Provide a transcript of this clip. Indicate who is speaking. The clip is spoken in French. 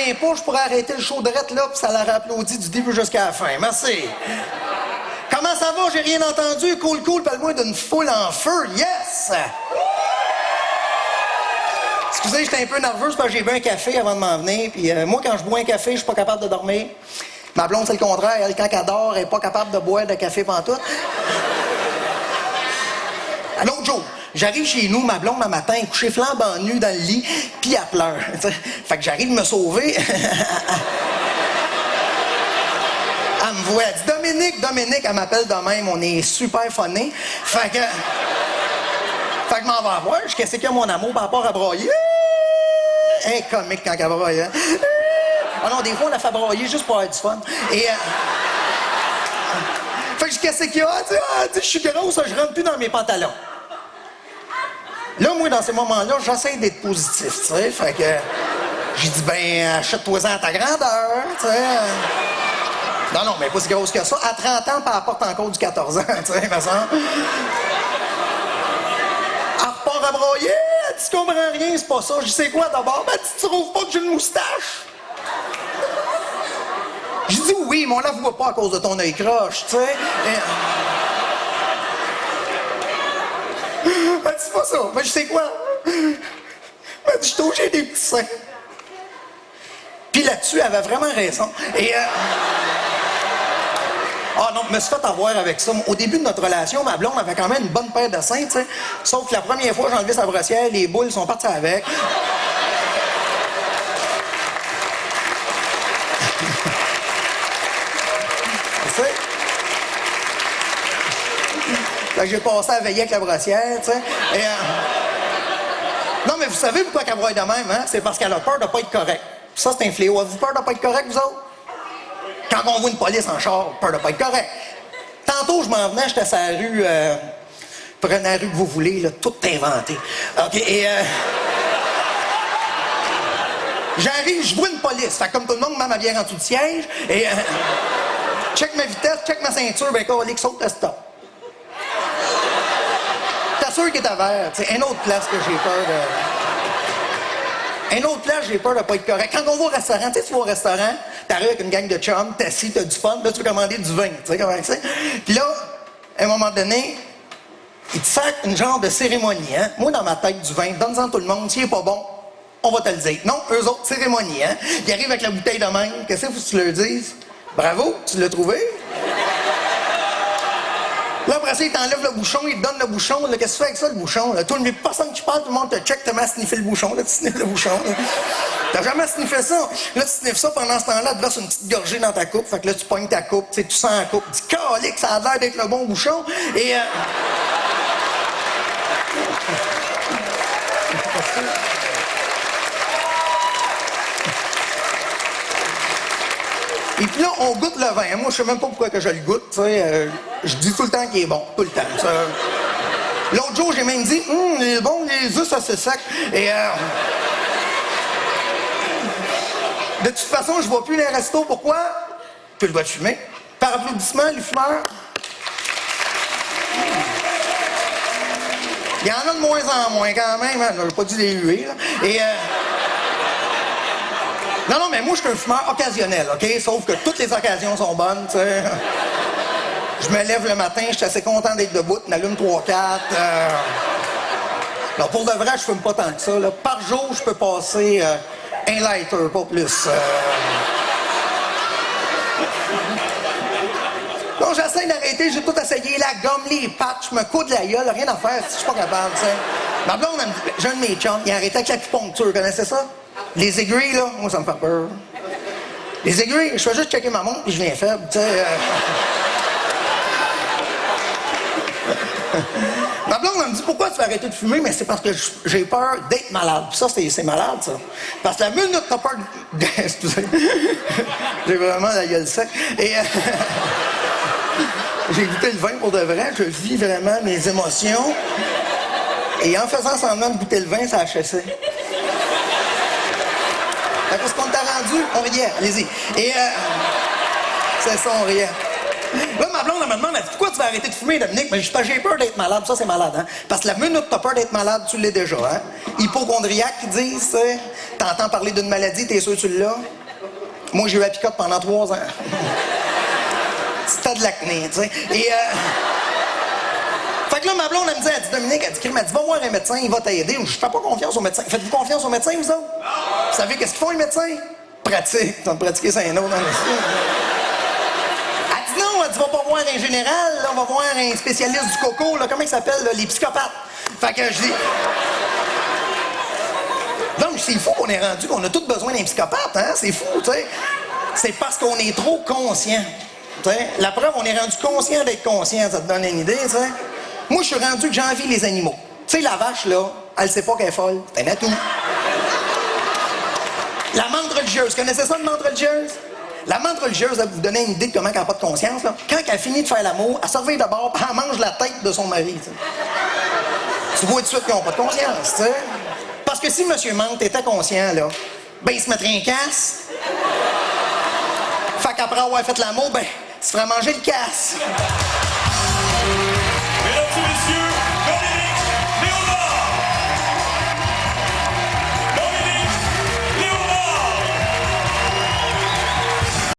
Speaker 1: reviens pas, je pourrais arrêter le show de rette là, puis ça l'aurait applaudi du début jusqu'à la fin. Merci. Comment ça va? J'ai rien entendu. Cool, cool, parle-moi d'une foule en feu. Yes! Excusez, j'étais un peu nerveuse parce que j'ai bu un café avant de m'en venir. Puis moi, quand je bois un café, je suis pas capable de dormir. Ma blonde, c'est le contraire. Elle, quand elle dort, elle est pas capable de boire de café pantoute. L'autre jour, j'arrive chez nous, ma blonde, un matin, couchée flambant nue dans le lit, puis elle pleure. T'sais. Fait que j'arrive me sauver. Elle me voit, elle dit Dominique, elle m'appelle de même, on est super funny. Fait que je m'en vais voir, qu'est-ce qu'il y a mon amour par rapport à broyer? Un comique quand elle broye, hein? Ah non, des fois, on la fait broyer juste pour avoir du fun. Et fait que qu'est-ce qu'il y a? Elle dit, je suis grosse, je rentre plus dans mes pantalons. Là, moi, dans ces moments-là, j'essaie d'être positif, tu sais. Fait que j'ai dit, ben, achète-toi-en à ta grandeur, tu sais. Non, mais pas si grosse que ça. À 30 ans, puis elle porte encore du 14 ans, tu sais, me semble. Elle repart à broyer, elle dit, tu comprends rien, c'est pas ça. Je dis, c'est quoi d'abord? Ben, tu trouves pas que j'ai une moustache? J'ai dit, oui, mais on la voit pas à cause de ton œil croche, tu sais. Ben, c'est pas ça. Ben, je sais quoi? Ben, je trouve que j'ai des petits seins. Puis là-dessus, elle avait vraiment raison. Et ah non, je me suis fait avoir avec ça. Au début de notre relation, ma blonde avait quand même une bonne paire de seins, tu sais. Sauf que la première fois que j'ai enlevé sa brossière, les boules sont parties avec. Tu sais? Fait que j'ai passé à veiller avec la brossière, tu sais. Et non, mais vous savez pourquoi qu'elle broye de même, hein? C'est parce qu'elle a peur de pas être correcte. Ça, c'est un fléau. Avez-vous peur de pas être correct, vous autres? Quand on voit une police en char, peur de pas être correct. Tantôt, je m'en venais, j'étais sur la rue, prenez la rue que vous voulez, là, tout inventé. OK, et j'arrive, je vois une police. Fait comme tout le monde, ma bière en dessous du siège, et check ma vitesse, check ma ceinture, ben quoi, saute le stop. T'assures qu'il est à vert, tu sais, une autre place que j'ai peur de... Une autre place, j'ai peur de pas être correct. Quand on va au restaurant, tu sais, tu vas au restaurant, t'arrives avec une gang de chums, t'es assis, t'as du fun, là, tu veux commander du vin, tu sais comment c'est? Puis là, à un moment donné, ils te servent une genre de cérémonie, hein? Moi, dans ma tête, du vin, donne-en tout le monde, s'il est pas bon, on va te le dire. Non, eux autres, cérémonie, hein? Ils arrivent avec la bouteille de même, qu'est-ce que tu leur dises? Bravo, tu l'as trouvé? Là, après ça, il t'enlève le bouchon, il te donne le bouchon. Là, qu'est-ce que tu fais avec ça, le bouchon? Là? Tout le monde, personne qui parle, tout le monde te check, te met à sniffer le bouchon. Là, tu sniffes le bouchon. Là. T'as jamais sniffé ça. Là, tu sniffes ça pendant ce temps-là, tu te verses une petite gorgée dans ta coupe. Fait que là, tu pognes ta coupe, tu sens la coupe. Tu dis, calique, ça a l'air d'être le bon bouchon. Et et puis là, on goûte le vin. Moi, je sais même pas pourquoi que je le goûte. Je dis tout le temps qu'il est bon. Tout le temps. L'autre jour, j'ai même dit, il est bon, les œufs, ça c'est sec. Et de toute façon, je ne vais plus les restos. Pourquoi? Puis je vais fumer. Par applaudissement, les fumeurs. Il y en a de moins en moins quand même. Hein? Je n'ai pas dû les huer. Là. Et non, mais moi, je suis un fumeur occasionnel, OK? Sauf que toutes les occasions sont bonnes, tu sais. Je me lève le matin, je suis assez content d'être debout, je m'allume 3-4. Alors, pour de vrai, je fume pas tant que ça. Là. Par jour, je peux passer un lighter, pas plus. Donc, j'essaie d'arrêter, j'ai tout essayé, la gomme, les patchs, je me coude la gueule, rien à faire, je suis pas capable, tu sais. Ma blonde, j'ai un de mes chums, il a arrêté avec l'acupuncture, vous connaissez ça? Les aiguilles, là, moi, ça me fait peur. Les aiguilles, je fais juste checker ma montre, puis je viens faible, tu sais. Ma blonde, elle me dit, pourquoi tu vas arrêter de fumer? Mais c'est parce que j'ai peur d'être malade. Puis ça, c'est malade, ça. Parce que la minute t'as peur de... Excusez. J'ai vraiment la gueule sec. Et j'ai goûté le vin pour de vrai. Je vis vraiment mes émotions. Et en faisant semblant de goûter le vin, ça a chassé. Parce qu'on t'a rendu, on riait, allez-y. Et c'est ça, on riait. Là, ma blonde, elle me demande, elle dit, pourquoi tu vas arrêter de fumer, Dominique? Mais je dis, j'ai peur d'être malade. Ça, c'est malade, hein? Parce que la minute que t'as peur d'être malade, tu l'es déjà, hein? Hypochondriaque, qui disent, tu sais. T'entends parler d'une maladie, t'es sûr que tu l'as? Moi, j'ai eu la picote pendant 3 ans. C'était de l'acné, tu sais. Et, Fait que là, ma blonde, elle me dit, Dominique, elle dit, va voir un médecin, il va t'aider. Je fais pas confiance aux médecins. Faites-vous confiance aux médecins, vous autres? Vous savez qu'est-ce qu'ils font, les médecins? Pratique. Ils ont pratiqué ça un autre dans le Elle dit non, elle dit, va pas voir un général, là, on va voir un spécialiste du coco, là, comment il s'appelle, là, les psychopathes. Fait que je dis... Donc, c'est fou qu'on est rendu, qu'on a tous besoin d'un psychopathe, hein? C'est fou, tu sais. C'est parce qu'on est trop conscient. Tu sais, la preuve, on est rendu conscient d'être conscient, ça te donne une idée, tu sais. Moi, je suis rendu que j'envie les animaux. Tu sais, la vache, là, elle sait pas qu'elle est folle. C'est un atout. La menthe religieuse, connaissez ça, une menthe religieuse? La menthe religieuse, elle vous donner une idée de comment elle n'a pas de conscience, là. Quand elle finit de faire l'amour, elle se réveille d'abord, puis elle mange la tête de son mari, tu sais. Tu vois tout de suite qu'ils n'ont pas de conscience, tu sais. Parce que si M. Menthe était conscient, là, ben, il se mettrait un casse. Fait qu'après avoir fait l'amour, ben, il se ferait manger le casse.